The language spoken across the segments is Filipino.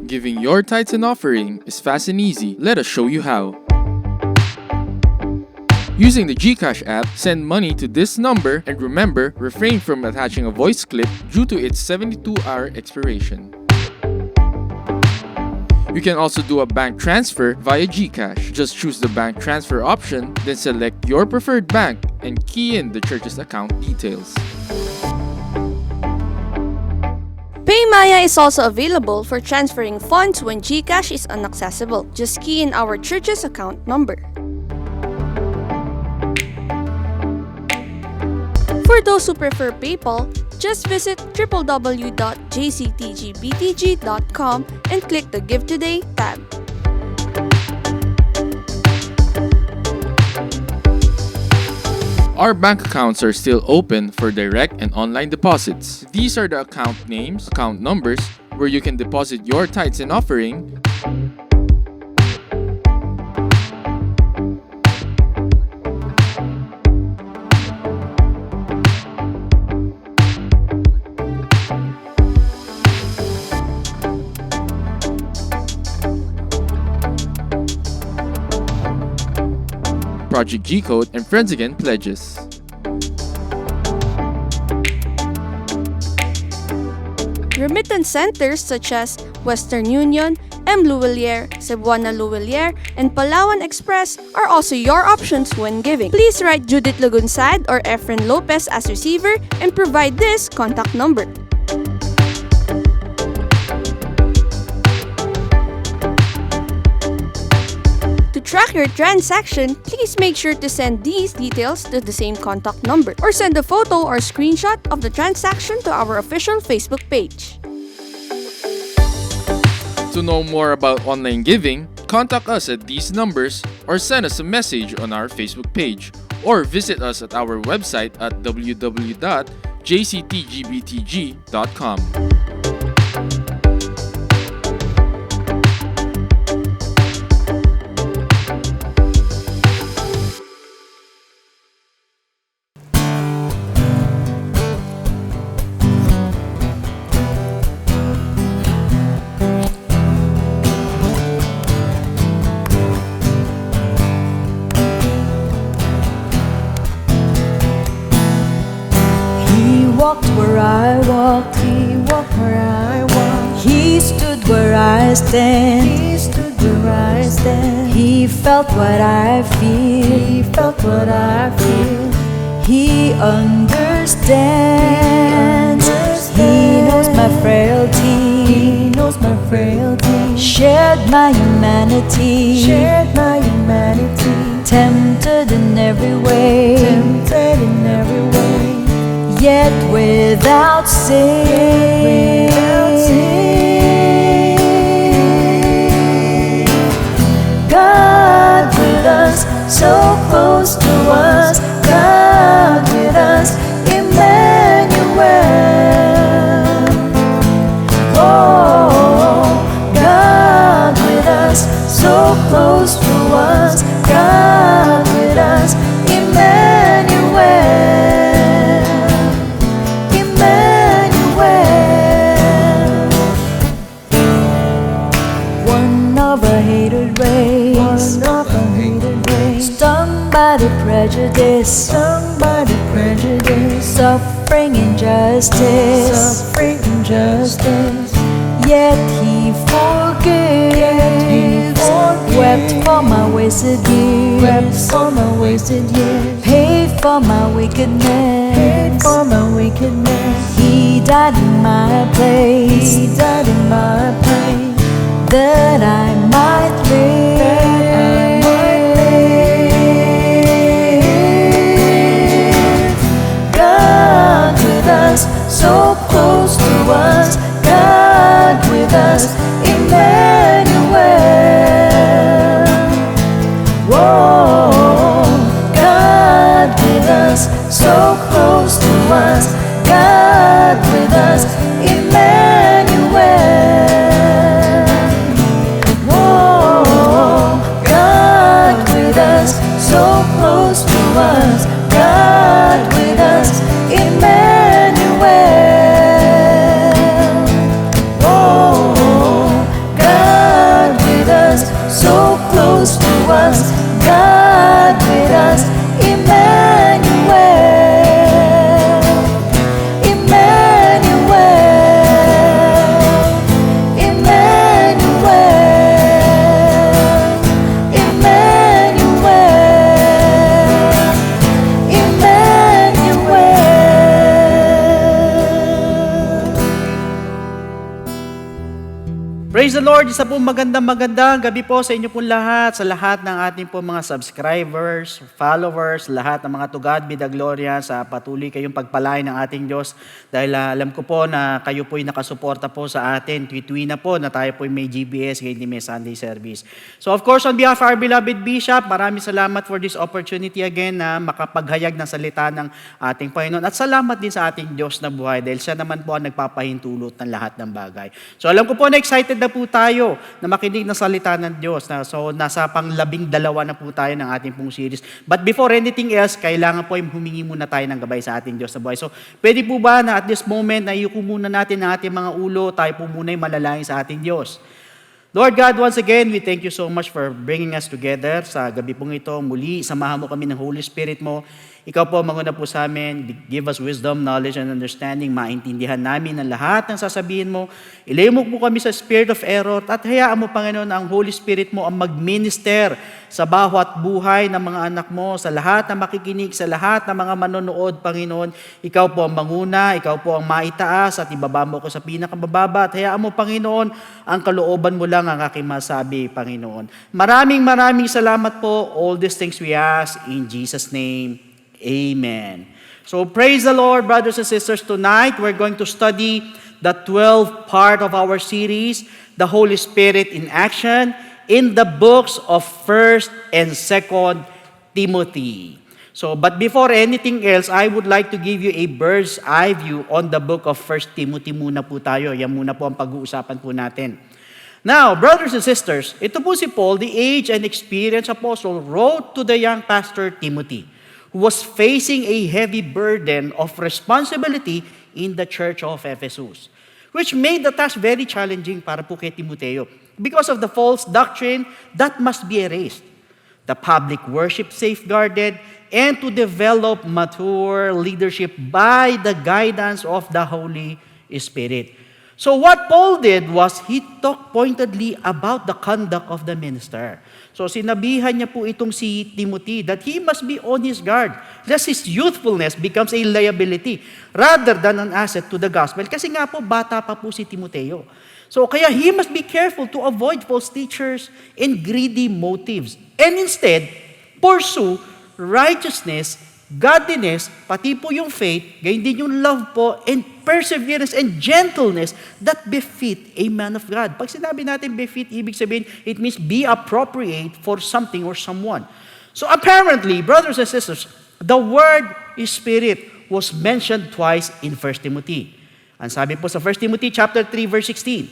Giving your tithes and offering is fast and easy. Let us show you how. Using the GCash app, send money to this number and remember, refrain from attaching a voice clip due to its 72-hour expiration. You can also do a bank transfer via GCash. Just choose the bank transfer option, then select your preferred bank and key in the church's account details. PayMaya is also available for transferring funds when GCash is inaccessible. Just key in our church's account number. For those who prefer PayPal, just visit www.jctgbtg.com and click the Give Today tab. Our bank accounts are still open for direct and online deposits. These are the account names, account numbers, where you can deposit your tithes and offering, Project G Code, and Friends Again pledges. Remittance centers such as Western Union, M. Luwilier, Cebuana Luwilier, and Palawan Express are also your options when giving. Please write Judith Lagunsad or Efren Lopez as receiver and provide this contact number. To track your transaction, please make sure to send these details to the same contact number or send a photo or screenshot of the transaction to our official Facebook page. To know more about online giving, contact us at these numbers or send us a message on our Facebook page or visit us at our website at www.jctgbtg.com. Where I walked, he walked where I walked. He stood where I stand, he stood where I stand. He felt what I feel, he felt what I feel. He understands, he knows my frailty, he knows my frailty. Shared my humanity, shared my humanity. Tempted in every way, tempted in every way. Yet without sin, God with us, so close to us. God with us, Emmanuel. Oh, God with us, so close to us. God with us, Emmanuel. Stung by the prejudice, suffering injustice, Yet he forgives, wept for my wasted years, paid for my wickedness, He died in my place, that I might live. God with us, so close to us. God with us, Emmanuel. Whoa, God with us, so close to us. God with us, Emmanuel. Lord, isa po magandang gabi po sa inyo po lahat, sa lahat ng ating po mga subscribers, followers, lahat ng mga to God be the glory sa patuloy kayong pagpalain ng ating Diyos. Dahil alam ko po na kayo po'y nakasuporta po sa atin, tuwi na po na tayo po'y may GBS, ngayon may Sunday service. So of course, on behalf of our beloved Bishop, maraming salamat for this opportunity again na makapaghayag ng salita ng ating Panginoon. At salamat din sa ating Diyos na buhay dahil siya naman po ang nagpapahintulot ng lahat ng bagay. So alam ko po na excited na po tayo na makinig ng salita ng Diyos. So nasa pang-12 na po tayo ng ating pong series. But before anything else, kailangan po humingi muna tayo ng gabay sa ating Diyos na buhay. So pwede po ba na at this moment na iyuko muna natin ang ating mga ulo, tayo po muna manalangin sa ating Diyos. Lord God, once again, we thank you so much for bringing us together sa gabi pong ito. Muli, samahan mo kami ng Holy Spirit mo. Ikaw po, manguna po sa amin. Give us wisdom, knowledge, and understanding. Maintindihan namin ang lahat ng sasabihin mo. Ilayo mo po kami sa spirit of error at hayaan mo, Panginoon, ang Holy Spirit mo ang mag-minister sa bawat buhay ng mga anak mo, sa lahat ng makikinig, sa lahat ng mga manonood, Panginoon. Ikaw po ang manguna, ikaw po ang maitaas at ibaba mo ko sa pinakababa. At hayaan mo, Panginoon, ang kalooban mo lang ang aking masabi, Panginoon. Maraming salamat po. All these things we ask in Jesus' name. Amen. So praise the Lord, brothers and sisters. Tonight, we're going to study the 12th part of our series, The Holy Spirit in Action, in the books of 1st and 2nd Timothy. So, but before anything else, I would like to give you a bird's eye view on the book of 1st Timothy muna po tayo. Yan muna po ang pag-uusapan po natin. Now, brothers and sisters, ito po si Paul, the aged and experienced apostle, wrote to the young pastor Timothy, who was facing a heavy burden of responsibility in the church of Ephesus, which made the task very challenging para po kay Timoteo because of the false doctrine that must be erased, the public worship safeguarded, and to develop mature leadership by the guidance of the Holy Spirit. So what Paul did was he talked pointedly about the conduct of the minister. So sinabihan niya po itong si Timothy that he must be on his guard lest his youthfulness becomes a liability rather than an asset to the gospel. Kasi nga po, bata pa po si Timoteo. So kaya he must be careful to avoid false teachers and greedy motives and instead pursue righteousness, godliness, pati po yung faith, gayon din yung love po, and perseverance and gentleness that befit a man of God. Pag sinabi natin befit, ibig sabihin, it means be appropriate for something or someone. So apparently, brothers and sisters, the word Spirit was mentioned twice in 1 Timothy. Ang sabi po sa 1 Timothy chapter 3, verse 16,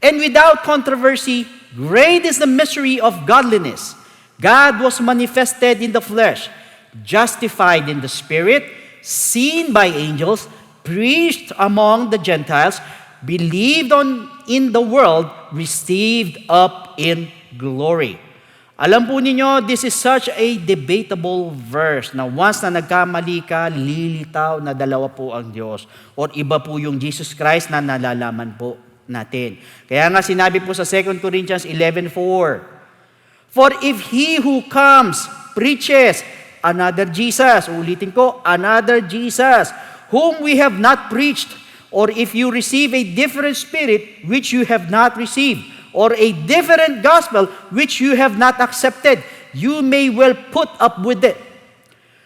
"And without controversy, great is the mystery of godliness. God was manifested in the flesh, justified in the Spirit, seen by angels, preached among the Gentiles, believed on in the world, received up in glory." Alam po ninyo, this is such a debatable verse na once na nagkamali ka, lilitaw na dalawa po ang Diyos. Or iba po yung Jesus Christ na nalalaman po natin. Kaya nga sinabi po sa 2 Corinthians 11:4, "For if he who comes preaches another Jesus," ulitin ko, another Jesus, "whom we have not preached, or if you receive a different spirit which you have not received, or a different gospel which you have not accepted, you may well put up with it."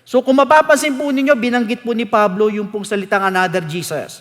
So kung mapapansin po ninyo, binanggit po ni Pablo yung pong salitang another Jesus.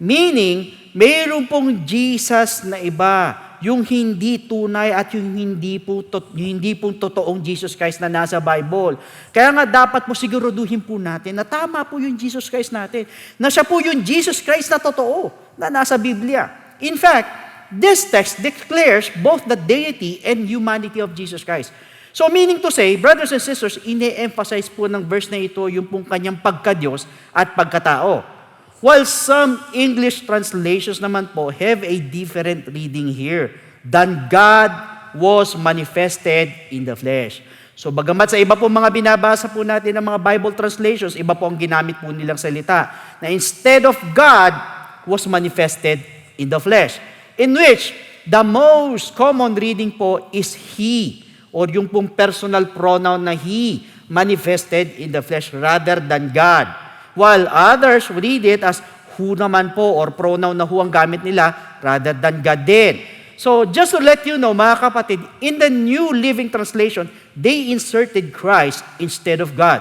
Meaning, mayroon pong Jesus na iba, yung hindi tunay at yung hindi pong totoong Jesus Christ na nasa Bible. Kaya nga dapat po siguraduhin po natin na tama po yung Jesus Christ natin, na siya po yung Jesus Christ na totoo, na nasa Biblia. In fact, this text declares both the deity and humanity of Jesus Christ. So meaning to say, brothers and sisters, ine-emphasize po ng verse na ito yung pong kanyang pagka-Diyos at pagkatao. While some English translations naman po have a different reading here, than God was manifested in the flesh. So bagamat sa iba po mga binabasa po natin ng mga Bible translations, iba po ang ginamit po nilang salita, na instead of God was manifested in the flesh, in which the most common reading po is He, or yung pong personal pronoun na He manifested in the flesh rather than God. While others read it as who naman po, or pronoun na who ang gamit nila rather than God din. So just to let you know, mga kapatid, in the New Living Translation, they inserted Christ instead of God.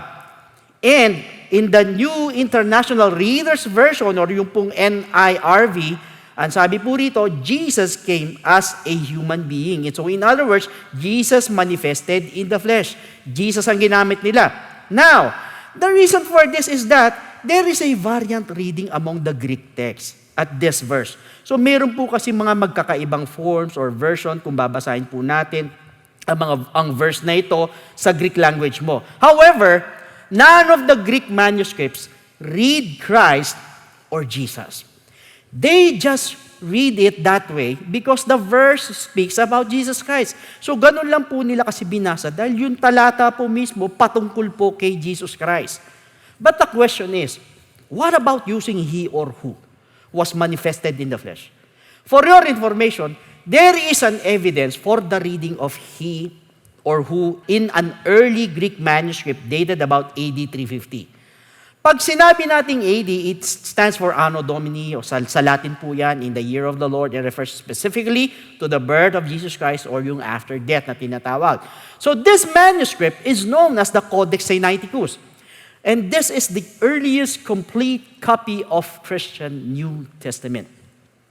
And in the New International Reader's Version, or yung pong NIRV, ang sabi po rito, Jesus came as a human being. And so in other words, Jesus manifested in the flesh. Jesus ang ginamit nila. Now, the reason for this is that there is a variant reading among the Greek text at this verse. So meron po kasi mga magkakaibang forms or version kung babasahin po natin ang verse na ito sa Greek language mo. However, none of the Greek manuscripts read Christ or Jesus. They just read it that way because the verse speaks about Jesus Christ. So ganun lang po nila kasi binasa dahil yung talata po mismo patungkol po kay Jesus Christ. But the question is, what about using he or who was manifested in the flesh? For your information, there is an evidence for the reading of he or who in an early Greek manuscript dated about AD 350. Pag sinabi nating AD, it stands for Anno Domini, o sa Latin po yan, in the year of the Lord, and refers specifically to the birth of Jesus Christ or yung after death na tinatawag. So this manuscript is known as the Codex Sinaiticus. And this is the earliest complete copy of Christian New Testament.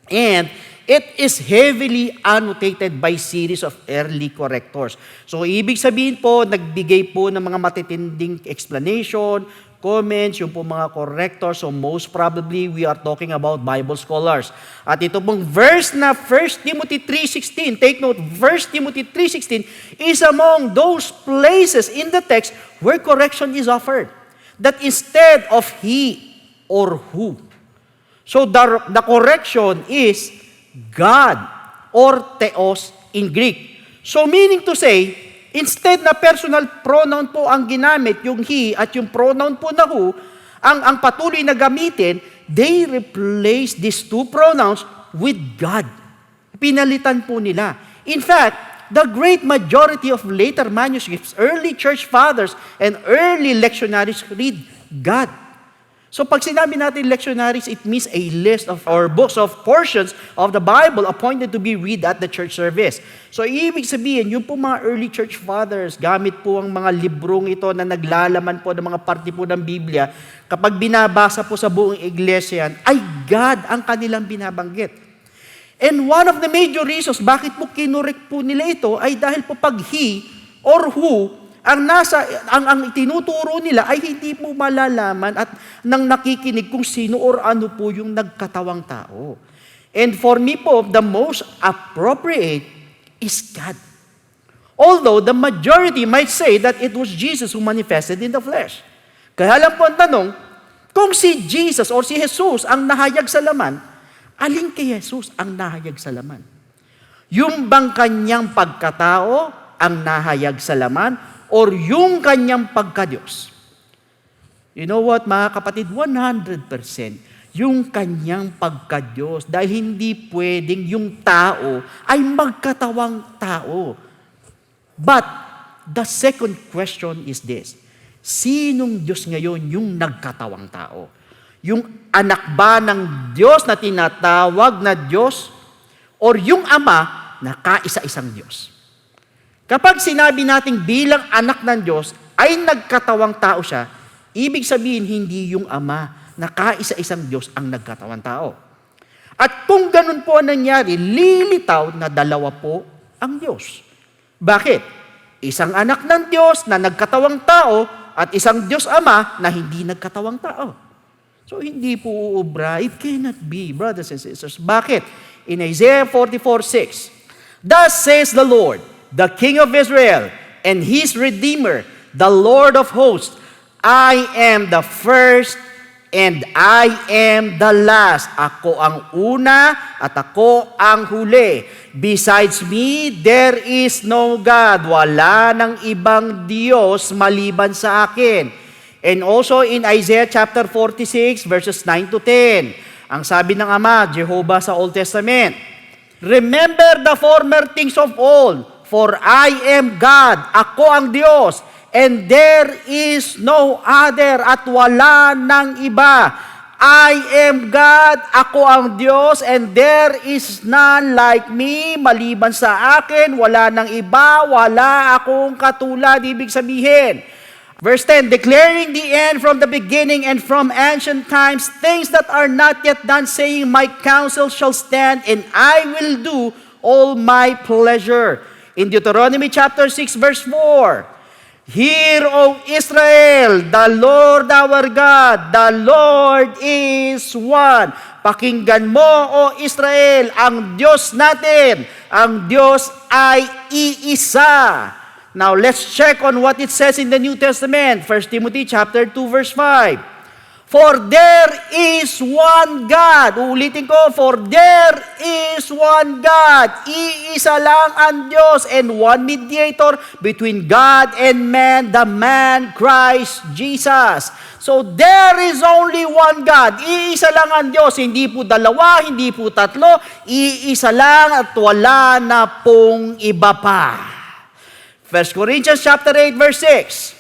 And it is heavily annotated by series of early correctors. So ibig sabihin po, nagbigay po ng mga matitinding explanation, comments, yung po mga correctors. So most probably, we are talking about Bible scholars. At ito pong verse na 1 Timothy 3:16, take note, 1 Timothy 3:16 is among those places in the text where correction is offered. That instead of he or who. So the correction is God or theos in Greek. So meaning to say, instead na personal pronoun po ang ginamit, yung he at yung pronoun po na who, ang patuloy na gamitin, they replace these two pronouns with God. Pinalitan po nila. In fact, the great majority of later manuscripts, early church fathers, and early lectionaries read God. So pag sinabi natin lectionaries, it means a list of or books of portions of the Bible appointed to be read at the church service. So ibig sabihin, yung po mga early church fathers, gamit po ang mga librong ito na naglalaman po ng mga parte po ng Biblia, kapag binabasa po sa buong iglesia yan, ay God ang kanilang binabanggit. And one of the major reasons bakit po kinurek po nila ito ay dahil po pag he or who, ang tinuturo nila ay hindi mo malalaman at nang nakikinig kung sino or ano po yung nagkatawang tao. And for me po, the most appropriate is God. Although the majority might say that it was Jesus who manifested in the flesh. Kaya lang po ang tanong, kung si Jesus or si Jesus ang nahayag sa laman, alin kay Jesus ang nahayag sa laman? Yung bang kanyang pagkatao ang nahayag sa laman or yung kanyang pagka-Diyos? You know what, mga kapatid? 100% yung kanyang pagka-Diyos dahil hindi pwedeng yung tao ay magkatawang tao. But the second question is this: sinong Diyos ngayon yung nagkatawang tao? Yung anak ba ng Diyos na tinatawag na Diyos or yung Ama na kaisa-isang Diyos? Kapag sinabi nating bilang anak ng Diyos ay nagkatawang tao siya, ibig sabihin hindi yung Ama na kaisa-isang Diyos ang nagkatawang tao. At kung ganun po ang nangyari, lilitaw na dalawa po ang Diyos. Bakit? Isang anak ng Diyos na nagkatawang tao at isang Diyos Ama na hindi nagkatawang tao. So hindi po uubra. It cannot be, brothers and sisters. Bakit? In Isaiah 44:6, thus says the Lord, the King of Israel, and His Redeemer, the Lord of hosts, I am the first and I am the last. Ako ang una at ako ang huli. Besides me, there is no God. Wala nang ibang Diyos maliban sa akin. And also in Isaiah chapter 46, verses 9 to 10, ang sabi ng Ama, Jehovah sa Old Testament, remember the former things of old, for I am God, ako ang Diyos, and there is no other, at wala nang iba. I am God, ako ang Diyos, and there is none like me. Maliban sa akin, wala nang iba, wala akong katulad. Ibig sabihin, verse 10, declaring the end from the beginning and from ancient times, things that are not yet done, saying, my counsel shall stand, and I will do all my pleasure. In Deuteronomy chapter 6, verse 4, hear, O Israel, the Lord our God, the Lord is one. Pakinggan mo, O Israel, ang Diyos natin, ang Diyos ay iisa. Now, let's check on what it says in the New Testament. 1 Timothy chapter 2, verse 5. For there is one God. Uulitin ko, for there is one God. Iisa lang ang Diyos and one mediator between God and man, the man Christ Jesus. So there is only one God. Iisa lang ang Diyos. Hindi po dalawa, hindi po tatlo. Iisa lang at wala na pong iba pa. 1 Corinthians chapter 8, verse 6.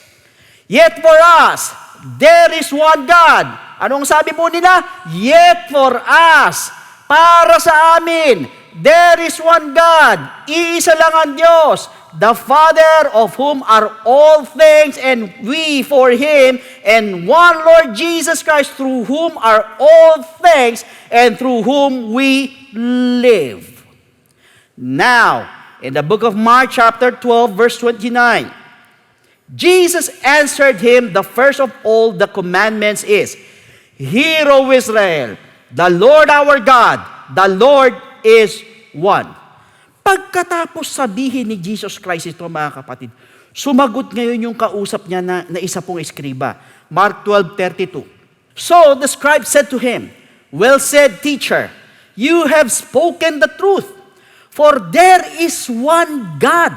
Yet for us, there is one God. Anong sabi po nila? Yet for us, para sa amin, there is one God. Iisa lang ang Diyos, the Father of whom are all things, and we for Him, and one Lord Jesus Christ, through whom are all things, and through whom we live. Now, in the book of Mark chapter 12, verse 29, Jesus answered him, the first of all the commandments is, hear, O Israel, the Lord our God, the Lord is one. Pagkatapos sabihin ni Jesus Christ ito, mga kapatid, sumagot ngayon yung kausap niya na isa pong eskriba. Mark 12:32. So the scribe said to him, well said, teacher, you have spoken the truth, for there is one God,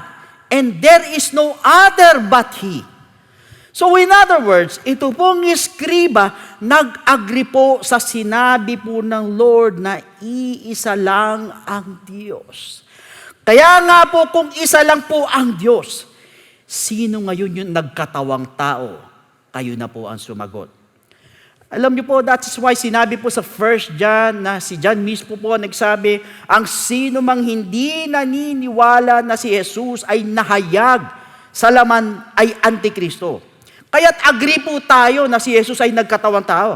and there is no other but He. So in other words, ito pong eskriba, nag-agree po sa sinabi po ng Lord na iisa lang ang Diyos. Kaya nga po, kung isa lang po ang Diyos, sino ngayon yung nagkatawang tao? Kayo na po ang sumagot. Alam niyo po, that's why sinabi po sa 1 John na si John mismo po nagsabi, ang sino mang hindi naniniwala na si Jesus ay nahayag sa laman ay Antikristo. Kaya't agree po tayo na si Jesus ay nagkatawang tao.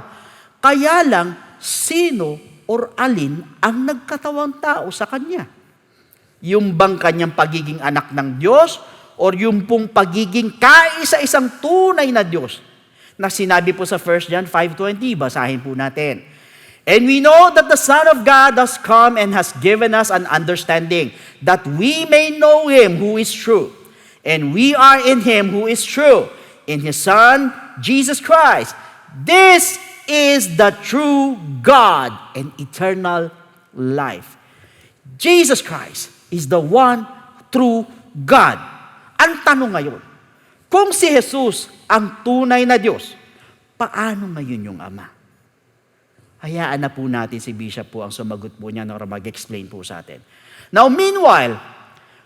Kaya lang, sino or alin ang nagkatawang tao sa Kanya? Yung bang Kanyang pagiging anak ng Diyos or yung pong pagiging kaisa-isang tunay na Diyos? Na sinabi po sa 1 John 5:20, basahin po natin. And we know that the Son of God has come and has given us an understanding, that we may know Him who is true. And we are in Him who is true, in His Son, Jesus Christ. This is the true God and eternal life. Jesus Christ is the one true God. Ang tanong ngayon, kung si Jesus ang tunay na Diyos, paano ngayon yung Ama? Hayaan na po natin si Bishop po ang sumagot po niya na mag-explain po sa atin. Now, meanwhile,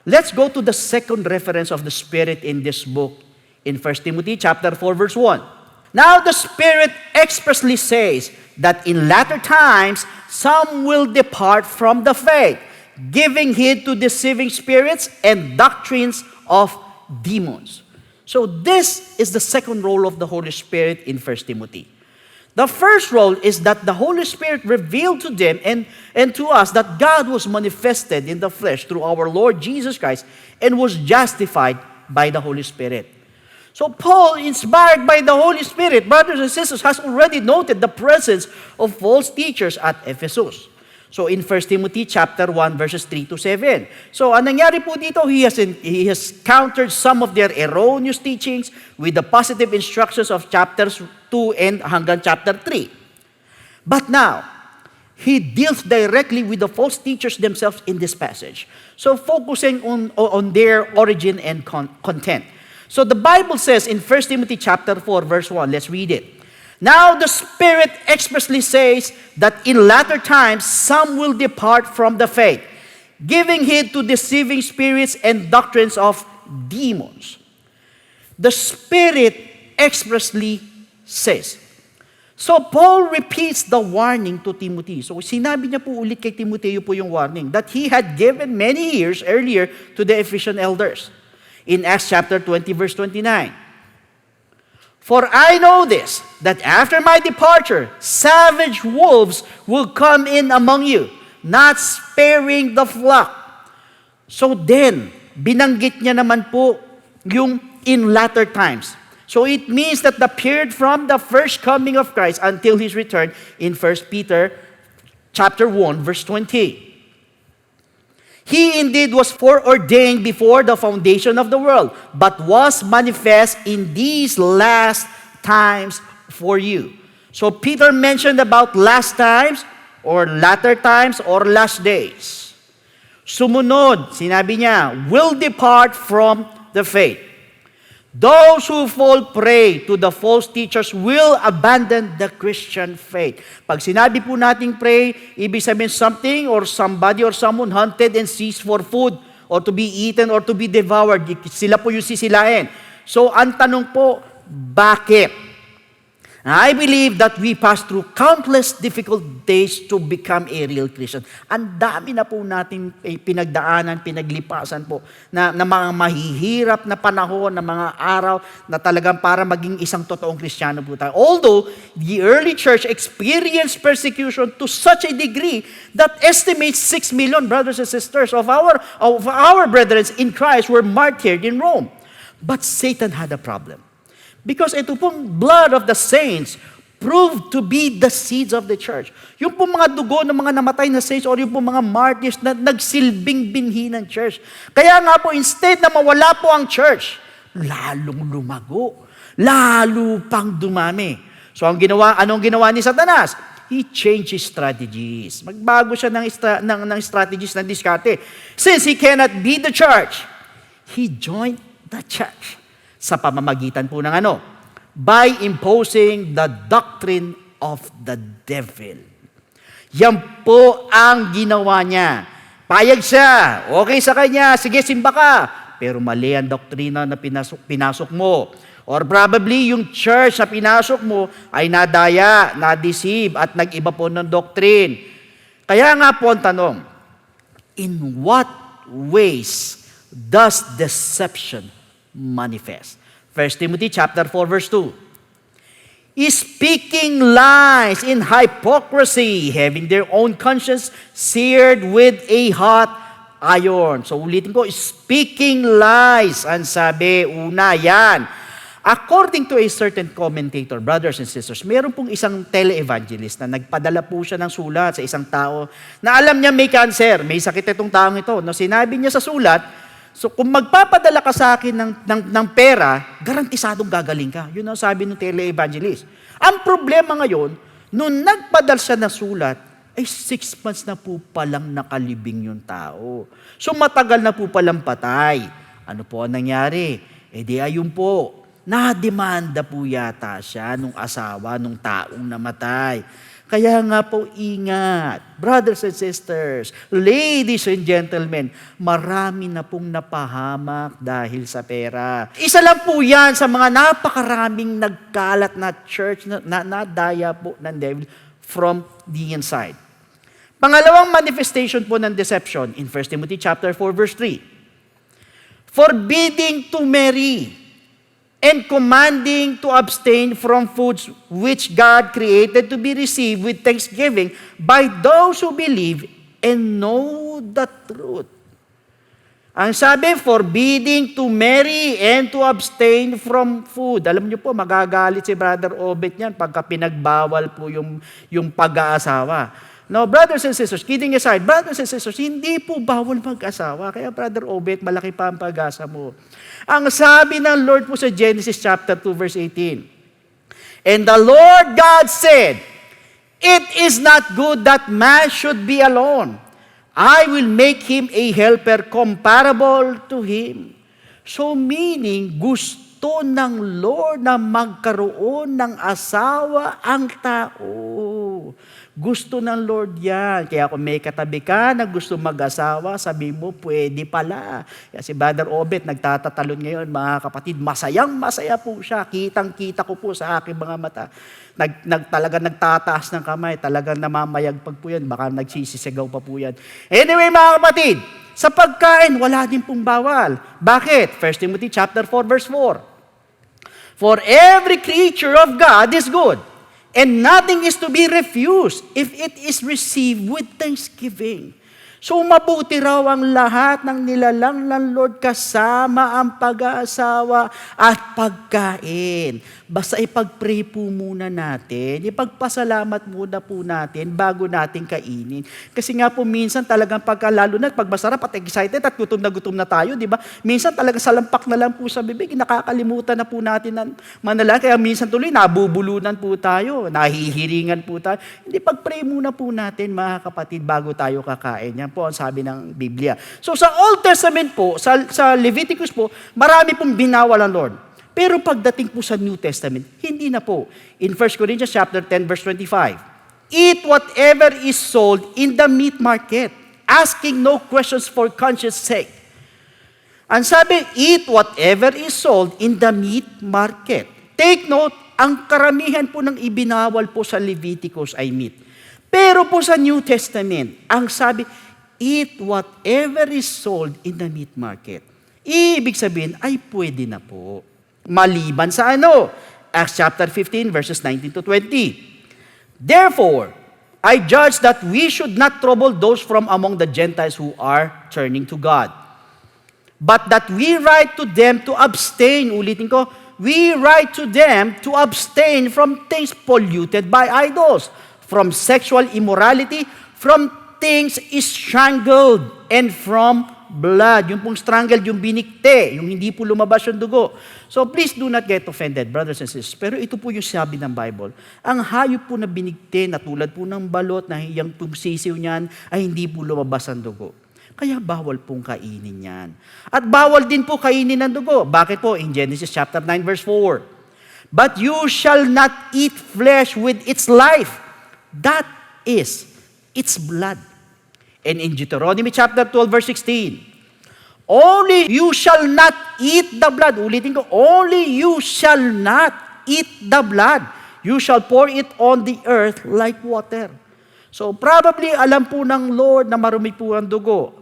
let's go to the second reference of the Spirit in this book in 1 Timothy chapter 4, verse 1. Now, the Spirit expressly says that in latter times, some will depart from the faith, giving heed to deceiving spirits and doctrines of demons. So this is the second role of the Holy Spirit in 1 Timothy. The first role is that the Holy Spirit revealed to them and to us that God was manifested in the flesh through our Lord Jesus Christ and was justified by the Holy Spirit. So Paul, inspired by the Holy Spirit, brothers and sisters, has already noted the presence of false teachers at Ephesus. So in 1 Timothy chapter 1 verses 3 to 7. So ang nangyari po dito, he has countered some of their erroneous teachings with the positive instructions of chapters 2 and hanggang chapter 3. But now, he deals directly with the false teachers themselves in this passage. So focusing on their origin and content. So the Bible says in 1 Timothy chapter 4 verse 1, let's read it. Now the Spirit expressly says that in latter times some will depart from the faith, giving heed to deceiving spirits and doctrines of demons. The Spirit expressly says. So Paul repeats the warning to Timothy. So sinabi niya po ulit kay Timoteo po yung warning that he had given many years earlier to the Ephesian elders. In Acts chapter 20 verse 29. For I know this, that after my departure, savage wolves will come in among you, not sparing the flock. So then, binanggit niya naman po yung in latter times. So it means that the period from the first coming of Christ until His return in 1 Peter chapter 1 verse 20. He indeed was foreordained before the foundation of the world, but was manifest in these last times for you. So Peter mentioned about last times, or latter times, or last days. Sumunod, sinabi niya, will depart from the faith. Those who fall prey to the false teachers will abandon the Christian faith. Pag sinabi po nating pray, ibig sabihin something or somebody or someone hunted and seized for food or to be eaten or to be devoured. Sila po yung sisilain. So, ang tanong po, bakit? I believe that we pass through countless difficult days to become a real Christian. Ang dami na po natin pinagdaanan, pinaglipasan po na mga mahihirap na panahon, na mga araw na talagang para maging isang totoong Kristiyano po tayo. Although the early church experienced persecution to such a degree that estimates 6 million brothers and sisters of our brethren in Christ were martyred in Rome. But Satan had a problem. Because ito pong blood of the saints proved to be the seeds of the church. Yung pong mga dugo ng mga namatay na saints or yung pong mga martyrs na nagsilbing binhi ng church. Kaya nga po, instead na mawala po ang church, lalong lumago, lalo pang dumami. So anong ginawa ni Satanas? He changed his strategies. Magbago siya ng strategies, ng diskarte. Since he cannot be the church, he joined the church. Sa pamamagitan po ng ano? By imposing the doctrine of the devil. Yan po ang ginawa niya. Payag siya. Okay sa kanya. Sige, simba ka. Pero mali ang doktrina na pinasok mo. Or probably yung church na pinasok mo ay nadaya, na-deceive, at nag-iba po ng doctrine. Kaya nga po ang tanong, in what ways does deception manifest? 1 Timothy chapter 4 verse 2. Speaking lies in hypocrisy, having their own conscience seared with a hot iron. So ulitin ko, speaking lies. Ang sabi, una yan. According to a certain commentator, brothers and sisters, meron pong isang tele-evangelist na nagpadala po siya ng sulat sa isang tao na alam niya may cancer, may sakit itong taong ito. No, sinabi niya sa sulat, so kung magpapadala ka sa akin ng pera, garantisadong gagaling ka. Yun ang sabi ng tele-evangelist. Ang problema ngayon, nung nagpadala siya ng sulat, ay 6 months na po palang nakalibing yung tao. So matagal na po palang patay. Ano po ang nangyari? Di ayun po, nademanda po yata siya nung asawa nung taong namatay. Kaya nga po, ingat. Brothers and sisters, ladies and gentlemen, marami na pong napahamak dahil sa pera. Isa lang po yan sa mga napakaraming nagkalat na church na nadaya po ng devil from the inside. Pangalawang manifestation po ng deception in 1 Timothy chapter 4 verse 3. Forbidding to marry and commanding to abstain from foods which God created to be received with thanksgiving by those who believe and know the truth. Ang sabi, forbidding to marry and to abstain from food. Alam niyo po, magagalit si Brother Obet niyan pagka pinagbawal po yung pag-aasawa. No, brothers and sisters, kidding aside, brothers and sisters, hindi po bawal mag-asawa. Kaya Brother Obet, malaki pa ang pag-asa mo. Ang sabi ng Lord po sa Genesis chapter 2 verse 18, and the Lord God said, it is not good that man should be alone. I will make him a helper comparable to him. So meaning, gusto ng Lord na magkaroon ng asawa ang tao. Gusto ng Lord yan. Kaya kung may katabi ka na gusto mag-asawa, sabi mo, pwede pala. Kaya si Brother Obet, nagtatatalon ngayon, mga kapatid, masayang-masaya po siya. Kitang-kita ko po sa aking mga mata. Talagang nagtataas ng kamay, talagang namamayagpag po yan, baka nagsisisigaw pa po yan. Anyway, mga kapatid, sa pagkain, wala din pong bawal. Bakit? 1 Timothy chapter 4, verse 4. For every creature of God is good, and nothing is to be refused if it is received with thanksgiving. So mabuti raw ang lahat ng nilalang ng Lord kasama ang pag-aasawa at pagkain. Basta ipag-pray po muna natin, ipagpasalamat muna po natin bago natin kainin. Kasi nga po minsan talagang lalo na pag masarap at excited at gutom na tayo, di ba? Minsan talagang salampak na lang po sa bibig, nakakalimutan na po natin ng manalangin. Kaya minsan tuloy nabubulunan po tayo, nahihiringan po tayo. Hindi, pag-pray muna po natin mga kapatid bago tayo kakain. Yan po ang sabi ng Biblia. So sa Old Testament po, sa Leviticus po, marami pong binawal ang Lord. Pero pagdating po sa New Testament, hindi na po. In 1 Corinthians chapter 10 verse 25, eat whatever is sold in the meat market, asking no questions for conscience sake. Ang sabi, eat whatever is sold in the meat market. Take note, ang karamihan po ng ibinawal po sa Leviticus ay meat. Pero po sa New Testament, ang sabi, eat whatever is sold in the meat market. Ibig sabihin, ay pwede na po. Maliban sa ano? Acts chapter 15 verses 19 to 20. Therefore, I judge that we should not trouble those from among the Gentiles who are turning to God. But that we write to them to abstain, ulitin ko, we write to them to abstain from things polluted by idols, from sexual immorality, from things strangled, and from blood. Yung pong strangled, yung binikte, yung hindi po lumabas yung dugo. So please do not get offended, brothers and sisters. Pero ito po yung sabi ng Bible. Ang hayop po na binikte, na tulad po ng balot, na yung sisiw niyan, ay hindi po lumabas ang dugo. Kaya bawal pong kainin yan. At bawal din po kainin ng dugo. Bakit po? In Genesis chapter 9 verse 4. But you shall not eat flesh with its life. That is its blood. And in Deuteronomy chapter 12 verse 16, only you shall not eat the blood. Ulitin ko, only you shall not eat the blood. You shall pour it on the earth like water. So probably alam po ng Lord na marumi po ang dugo.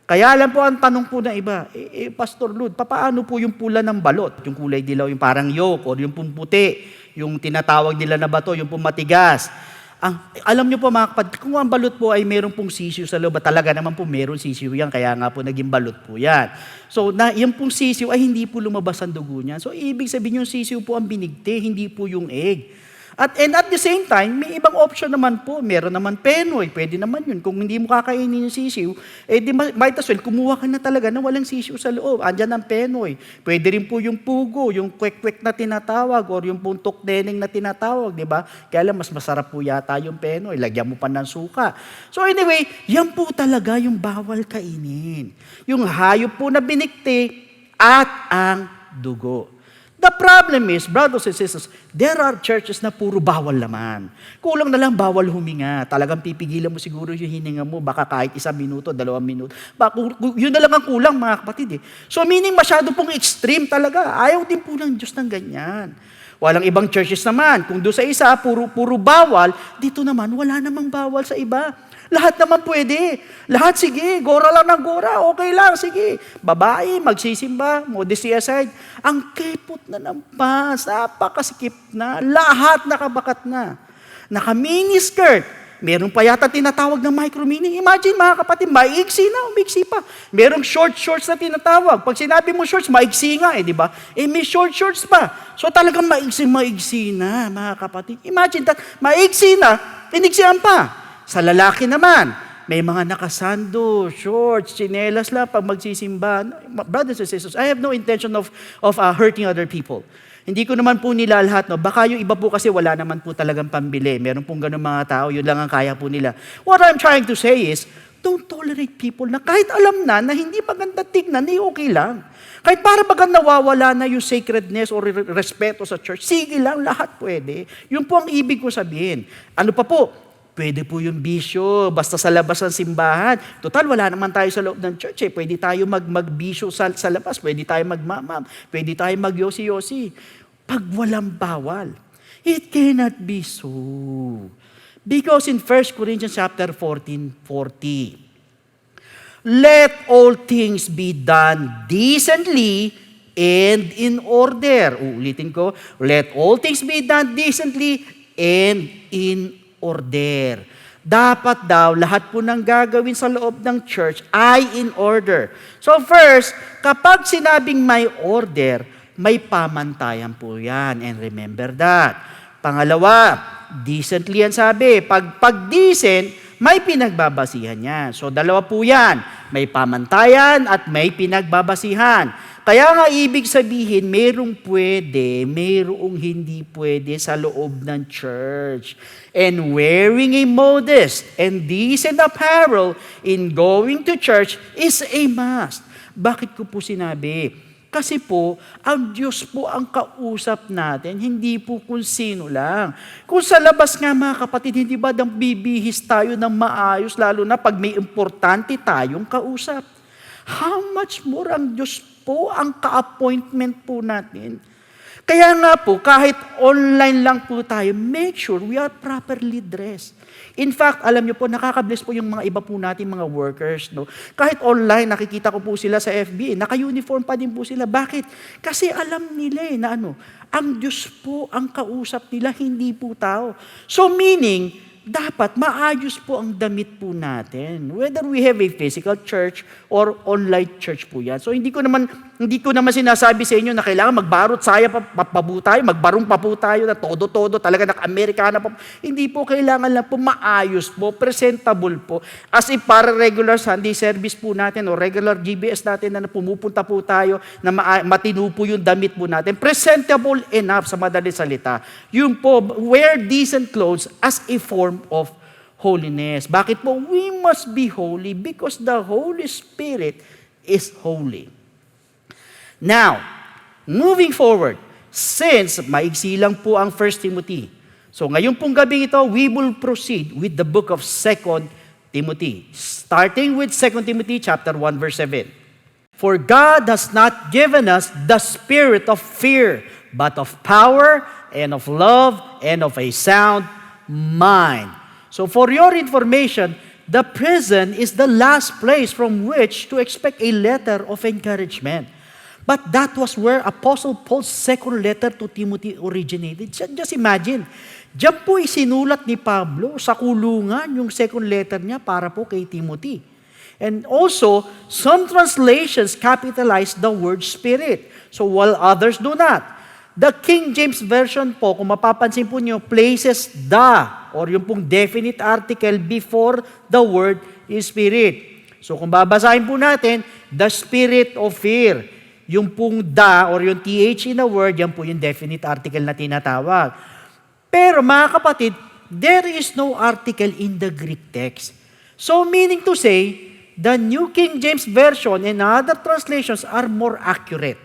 Kaya alam po ang tanong po ng iba, Pastor Lud, paano po yung pula ng balot? Yung kulay dilaw, yung parang yolk, or yung puti, yung tinatawag nila na bato, yung matigas. Alam nyo po mga kapatid, kung ang balot po ay meron pong sisiw sa loob, talaga naman po meron sisiw yan, kaya nga po naging balot po yan. So, yung pong sisiw ay hindi po lumabas ang dugo niya. So, ibig sabihin yung sisiw po ang binigte, hindi po yung egg. And at the same time, may ibang option naman po. Meron naman penoy, pwede naman yun. Kung hindi mo kakainin yung sisiw, might as well, kumuha ka na talaga na walang sisiw sa loob. Andyan ang penoy. Pwede rin po yung pugo, yung kwek-kwek na tinatawag, or yung puntok neneng na tinatawag, di ba? Kaya lang, mas masarap po yata yung penoy. Lagyan mo pa ng suka. So anyway, yan po talaga yung bawal kainin. Yung hayop po na binikte at ang dugo. The problem is, brothers and sisters, there are churches na puro bawal naman. Kulang na lang bawal huminga. Talagang pipigilan mo siguro yung hininga mo, baka kahit 1 minuto, 2 minuto. Yun na lang ang kulang, mga kapatid. So meaning masyado pong extreme talaga. Ayaw din po ng Diyos ng ganyan. Walang ibang churches naman. Kung doon sa isa, puro bawal, dito naman, wala namang bawal sa iba. Lahat naman pwede. Lahat sige. Gora lang ng gora. Okay lang. Sige. Babae, magsisimba, modesty aside. Ang kepot na ng pas. Napakasikip na. Lahat nakabakat na. Naka-miniskirt. Meron pa yata tinatawag na micro-mini. Imagine mga kapatid, maiksi na, umiksi pa. Merong shorts na tinatawag. Pag sinabi mo shorts, maiksi nga di ba? May shorts pa. So talagang maiksi na, mga kapatid. Imagine that, maiksi na, iniksian pa. Sa lalaki naman, may mga nakasando, shorts, tsinelas lang pag magsisimba. Brothers and sisters, I have no intention of hurting other people. Hindi ko naman po nila lahat. No? Baka yung iba po kasi wala naman po talagang pambili. Meron pong ganun mga tao, yun lang ang kaya po nila. What I'm trying to say is, don't tolerate people na kahit alam na hindi maganda tignan, okay lang. Kahit para baga nawawala na yung sacredness or respeto sa church, sige lang, lahat pwede. Yun po ang ibig ko sabihin. Ano pa po? Pwede po yung bisyo, basta sa labas ng simbahan. Total, wala naman tayo sa loob ng church eh. Pwede tayo magbisyo sa labas, pwede tayo magmamam, pwede tayo magyosi-yosi. Pag walang bawal, it cannot be so. Because in 1 Corinthians chapter 14:40, let all things be done decently and in order. Ulitin ko, let all things be done decently and in order. Dapat daw, lahat po ng gagawin sa loob ng church ay in order. So first, kapag sinabing may order, may pamantayan po yan. And remember that. Pangalawa, decently yan sabi. Pag decent, may pinagbabasihan yan. So dalawa po yan. May pamantayan at may pinagbabasihan. Kaya nga ibig sabihin, mayroong pwede, mayroong hindi pwede sa loob ng church. And wearing a modest and decent apparel in going to church is a must. Bakit ko po sinabi? Kasi po, ang Diyos po ang kausap natin, hindi po kung sino lang. Kung sa labas nga mga kapatid, hindi ba nang bibihis tayo ng maayos, lalo na pag may importante tayong kausap? How much more ang Diyos po ang ka-appointment po natin? Kaya nga po, kahit online lang po tayo, make sure we are properly dressed. In fact, alam niyo po, nakaka-bless po yung mga iba po natin mga workers. No? Kahit online, nakikita ko po sila sa FB, naka-uniform pa din po sila. Bakit? Kasi alam nila na ang Diyos po ang kausap nila, hindi po tao. So meaning, dapat maayos po ang damit po natin. Whether we have a physical church or online church po yan. So hindi ko naman sinasabi sa inyo na kailangan magbarot saya pa po tayo, magbarong pa po tayo na todo-todo, talaga naka-Amerikana pa. Hindi po kailangan lang po maayos po, presentable po. As if para regular Sunday service po natin o regular GBS natin na pumupunta po tayo na matino po yung damit po natin. Presentable enough sa madaling salita. Yung po, wear decent clothes as a form of holiness. Bakit po? We must be holy because the Holy Spirit is holy. Now, moving forward, since maigsi lang po ang 1 Timothy, so ngayon pong gabi ito, we will proceed with the book of 2 Timothy, starting with 2 Timothy chapter 1 verse 7. For God has not given us the spirit of fear, but of power and of love and of a sound mind. So for your information, the prison is the last place from which to expect a letter of encouragement. But that was where Apostle Paul's second letter to Timothy originated. Just imagine, diyan po isinulat ni Pablo sa kulungan yung second letter niya para po kay Timothy. And also, some translations capitalize the word spirit. So while others do not. The King James Version po, kung mapapansin po niyo, places the or yung pong definite article before the word spirit. So kung babasahin po natin, the spirit of fear. Yung pong the or yung th in a word, yan po yung definite article na tinatawag. Pero mga kapatid, there is no article in the Greek text. So meaning to say, the New King James Version and other translations are more accurate.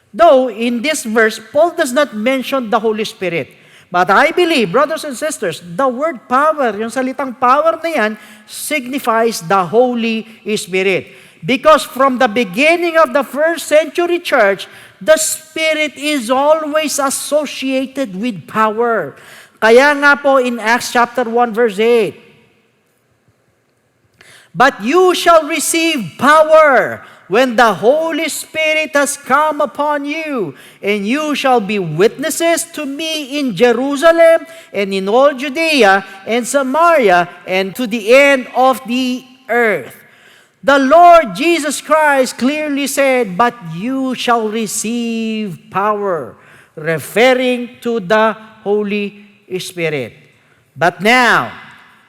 Though in this verse, Paul does not mention the Holy Spirit. But I believe, brothers and sisters, the word power, yung salitang power na yan, signifies the Holy Spirit. Because from the beginning of the first century church, the Spirit is always associated with power. Kaya nga po in Acts chapter 1 verse 8, but you shall receive power when the Holy Spirit has come upon you, and you shall be witnesses to me in Jerusalem and in all Judea and Samaria and to the end of the earth. The Lord Jesus Christ clearly said, but you shall receive power, referring to the Holy Spirit. But now,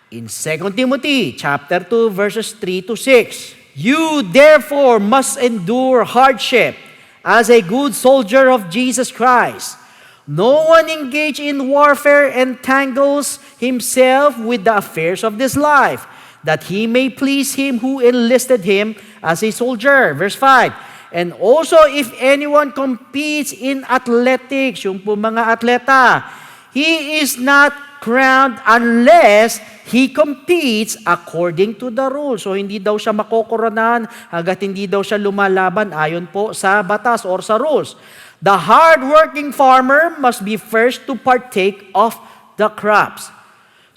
in 2 Timothy chapter 2 verses 3 to 6, you therefore must endure hardship as a good soldier of Jesus Christ. No one engaged in warfare entangles himself with the affairs of this life, that he may please him who enlisted him as a soldier. Verse 5, and also if anyone competes in athletics, yung po mga atleta, he is not crowned unless He competes according to the rules. So hindi daw siya makokoronan hanggat hindi daw siya lumalaban ayon po sa batas or sa rules. The hard-working farmer must be first to partake of the crops.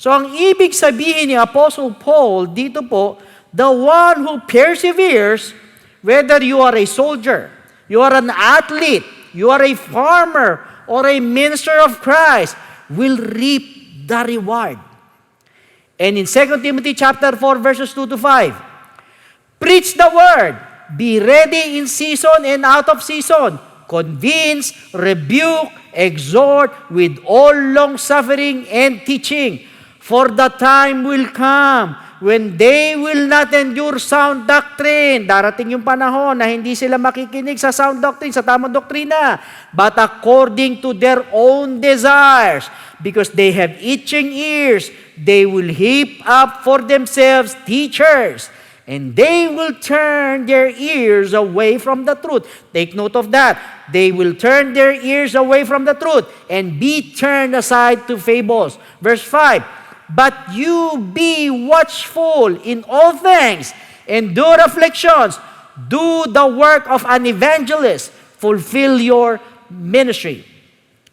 So ang ibig sabihin ni Apostle Paul dito po, the one who perseveres, whether you are a soldier, you are an athlete, you are a farmer, or a minister of Christ, will reap the reward. And in 2 Timothy chapter 4, verses 2 to 5, preach the word, be ready in season and out of season, convince, rebuke, exhort with all long-suffering and teaching. For the time will come when they will not endure sound doctrine. Darating yung panahon na hindi sila makikinig sa sound doctrine, sa tamang doktrina, but according to their own desires, because they have itching ears, they will heap up for themselves teachers, and they will turn their ears away from the truth. Take note of that. They will turn their ears away from the truth and be turned aside to fables. Verse 5, but you be watchful in all things, endure afflictions, do the work of an evangelist, fulfill your ministry.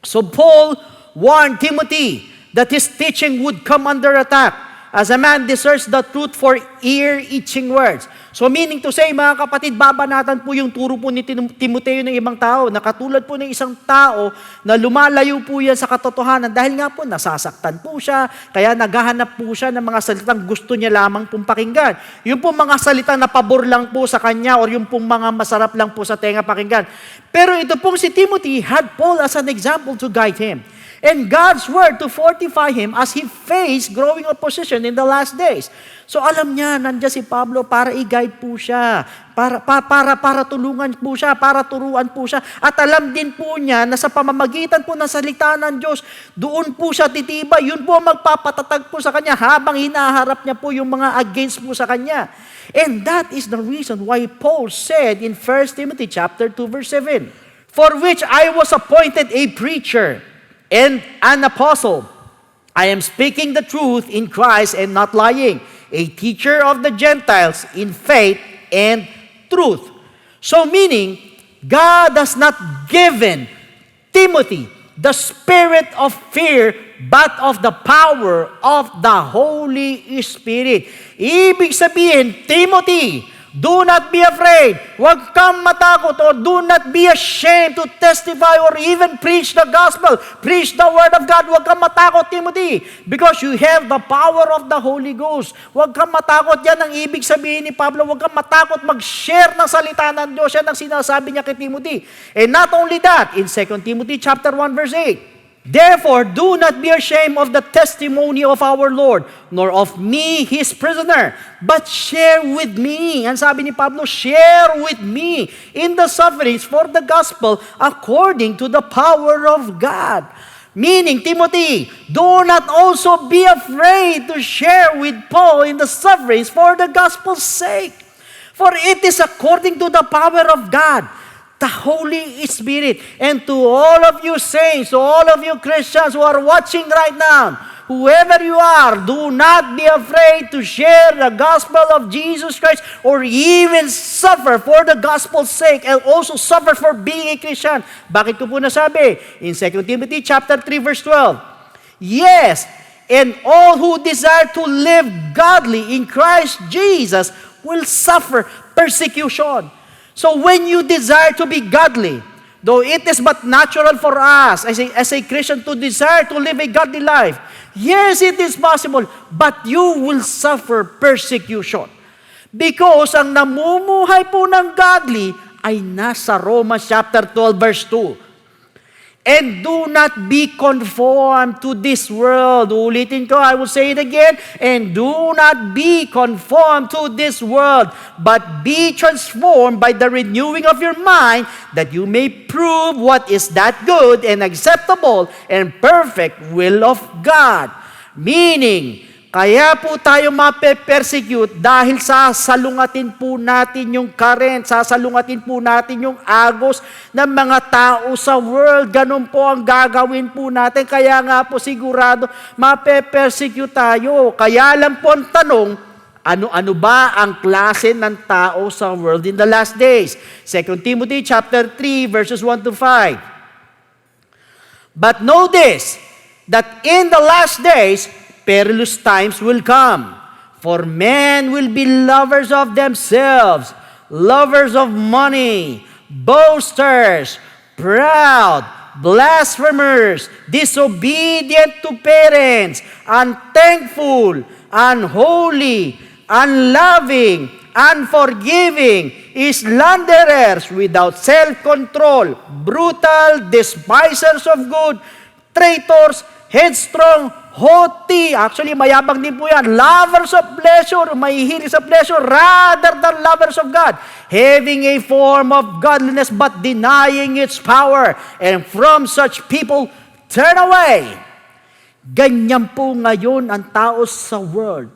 So Paul warned Timothy that his teaching would come under attack as a man discerns the truth for ear-itching words. So meaning to say, mga kapatid, babanatan po yung turo po ni Timoteo ng ibang tao, na katulad po ng isang tao na lumalayo po yan sa katotohanan dahil nga po nasasaktan po siya, kaya naghahanap po siya ng mga salitang gusto niya lamang pong pakinggan. Yung po mga salitang na pabor lang po sa kanya or yung pong mga masarap lang po sa tenga pakinggan. Pero ito pong si Timothy had Paul as an example to guide him. And God's word to fortify him as he faced growing opposition in the last days. So alam niya, nandiyan si Pablo para i-guide po siya, para tulungan po siya, para turuan po siya. At alam din po niya na sa pamamagitan po ng salita ng Diyos, doon po siya titibay. Yun po magpapatatag po sa kanya habang hinaharap niya po yung mga against po sa kanya. And that is the reason why Paul said in 1 Timothy chapter 2 verse 7, for which I was appointed a preacher and an apostle. I am speaking the truth in Christ and not lying, a teacher of the Gentiles in faith and truth. So meaning, God has not given Timothy the spirit of fear, but of the power of the Holy Spirit. Ibig sabihin, Timothy, do not be afraid. Huwag kang matakot, or do not be ashamed to testify or even preach the gospel. Preach the word of God. Huwag kang matakot, Timothy, because you have the power of the Holy Ghost. Huwag kang matakot. Yan ang ibig sabihin ni Pablo. Huwag kang matakot mag-share ng salita ng Diyos. Yan ang sinasabi niya kay Timothy. And not only that, in 2 Timothy chapter 1 verse 8, therefore, do not be ashamed of the testimony of our Lord, nor of me, his prisoner, but share with me. Ang sabi ni Pablo, share with me in the sufferings for the gospel according to the power of God. Meaning, Timothy, do not also be afraid to share with Paul in the sufferings for the gospel's sake. For it is according to the power of God, the Holy Spirit. And to all of you saints, to all of you Christians who are watching right now, whoever you are, do not be afraid to share the gospel of Jesus Christ or even suffer for the gospel's sake and also suffer for being a Christian. Bakit ko po nasabi? In 2 Timothy chapter 3 verse 12, yes, and all who desire to live godly in Christ Jesus will suffer persecution. So when you desire to be godly, though it is but natural for us as a Christian to desire to live a godly life, yes, it is possible, but you will suffer persecution. Because ang namumuhay po ng godly ay nasa Romans chapter 12 verse 2. And do not be conformed to this world. Ulitin ko, I will say it again. And do not be conformed to this world, but be transformed by the renewing of your mind, that you may prove what is that good and acceptable and perfect will of God. Meaning, Kaya po tayo mape-persecute dahil sasalungatin po natin yung current, sasalungatin po natin yung agos ng mga tao sa world. Ganun po ang gagawin po natin. Kaya nga po sigurado mape-persecute tayo. Kaya lang po ang tanong, ano-ano ba ang klase ng tao sa world in the last days? 2 Timothy chapter 3 verses 1 to 5. But know this, that in the last days, perilous times will come. For men will be lovers of themselves, lovers of money, boasters, proud, blasphemers, disobedient to parents, unthankful, unholy, unloving, unforgiving, slanderers, without self-control, brutal, despisers of good, traitors, headstrong, haughty. Actually, mayabang din po yan. Lovers of pleasure, mahihilig sa pleasure rather than lovers of God. Having a form of godliness but denying its power. And from such people, turn away. Ganyan po ngayon ang tao sa world.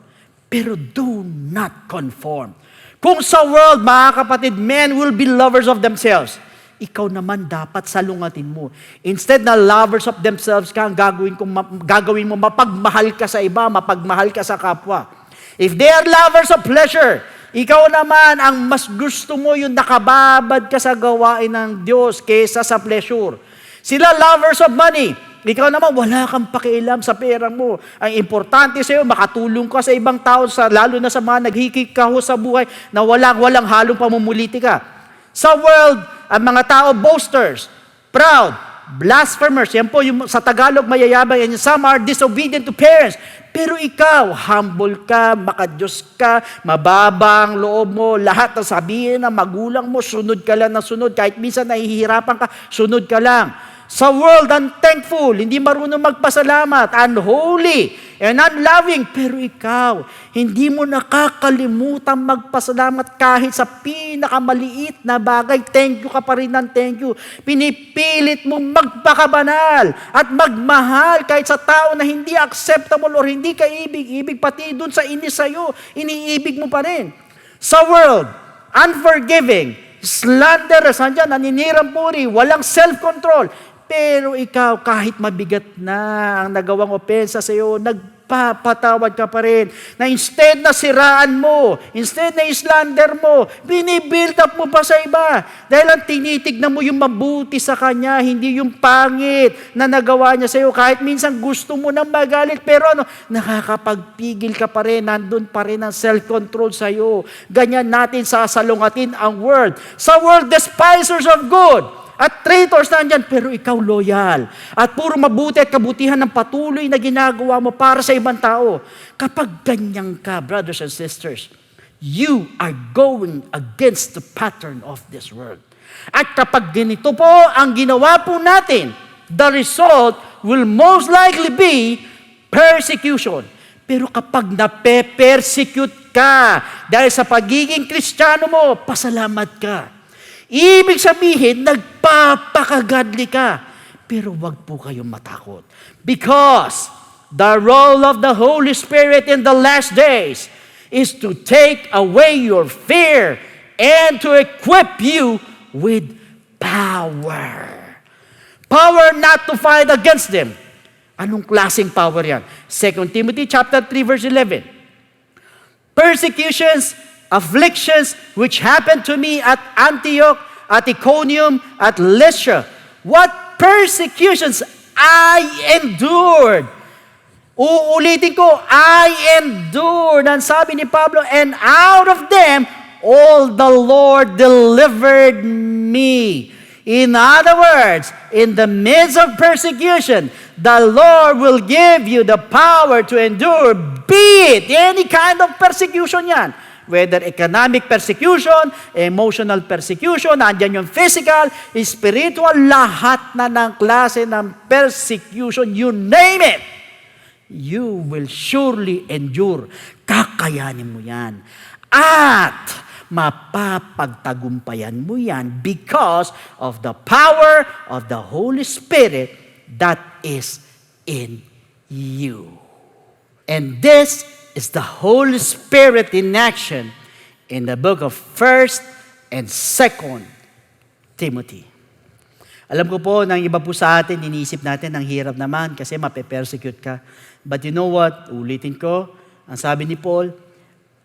Pero do not conform. Kung sa world, mga kapatid, men will be lovers of themselves. Ikaw naman dapat salungatin mo. Instead na lovers of themselves ka, ang gagawin mo, mapagmahal ka sa iba, mapagmahal ka sa kapwa. If they are lovers of pleasure, ikaw naman ang mas gusto mo yung nakababad ka sa gawain ng Diyos kaysa sa pleasure. Sila lovers of money. Ikaw naman, wala kang pakialam sa pera mo. Ang importante sa iyo, makatulong ka sa ibang tao, lalo na sa mga naghikikaho sa buhay na walang halong pamumuliti ka. Sa world, ang mga tao, boasters, proud, blasphemers, yan po yung sa Tagalog mayayabang, and some are disobedient to parents. Pero ikaw, humble ka, makadiyos ka, mababang loob mo, lahat ng sabihin ng magulang mo, sunod ka lang ng sunod. Kahit minsan nahihirapan ka, sunod ka lang. Sa world, unthankful, hindi marunong magpasalamat, unholy, and unloving. Pero ikaw, hindi mo nakakalimutan magpasalamat kahit sa pinakamaliit na bagay. Thank you ka pa rin ng thank you. Pinipilit mo magpakabanal at magmahal kahit sa tao na hindi acceptable or hindi ka ibig, pati dun sa inis sa'yo, iniibig mo pa rin. Sa world, unforgiving, slanderous, naninirang puri, walang self-control. Pero ikaw, kahit mabigat na ang nagawang opensa sa iyo, nagpapatawad ka pa rin. Na instead na siraan mo, instead na slander mo, binibuild up mo pa sa iba. Dahil ang tinitignan mo yung mabuti sa kanya, hindi yung pangit na nagawa niya sa iyo. Kahit minsan gusto mo nang magalit, pero nakakapagpigil ka pa rin, nandun pa rin ang self-control sa iyo. Ganyan natin sasalungatin ang world. Sa world, despisers of good. At traitors nandyan, pero ikaw loyal. At puro mabuti at kabutihan ng patuloy na ginagawa mo para sa ibang tao. Kapag ganyan ka, brothers and sisters, you are going against the pattern of this world. At kapag ganito po ang ginawa po natin, the result will most likely be persecution. Pero kapag nape-persecute ka dahil sa pagiging Kristiyano mo, pasalamat ka. Ibig sabihin, nagpapakagadli ka. Pero wag po kayong matakot. Because the role of the Holy Spirit in the last days is to take away your fear and to equip you with power. Power not to fight against them. Anong klaseng power yan? 2 Timothy chapter 3 verse 11. Persecutions, afflictions which happened to me at Antioch, at Iconium, at Lystra. What persecutions I endured. Uulitin ko, I endured. Ang sabi ni Pablo, and out of them, all the Lord delivered me. In other words, in the midst of persecution, the Lord will give you the power to endure, be it any kind of persecution yan. Whether economic persecution, emotional persecution, andyan yung physical, spiritual, lahat na ng klase ng persecution, you name it, you will surely endure. Kakayanin mo yan. At mapapagtagumpayan mo yan because of the power of the Holy Spirit that is in you. And this is the Holy Spirit in action in the book of 1st and 2nd Timothy. Alam ko po, nang iba po sa atin, iniisip natin, ang hirap naman kasi mape-persecute ka. But you know what? Ulitin ko, ang sabi ni Paul,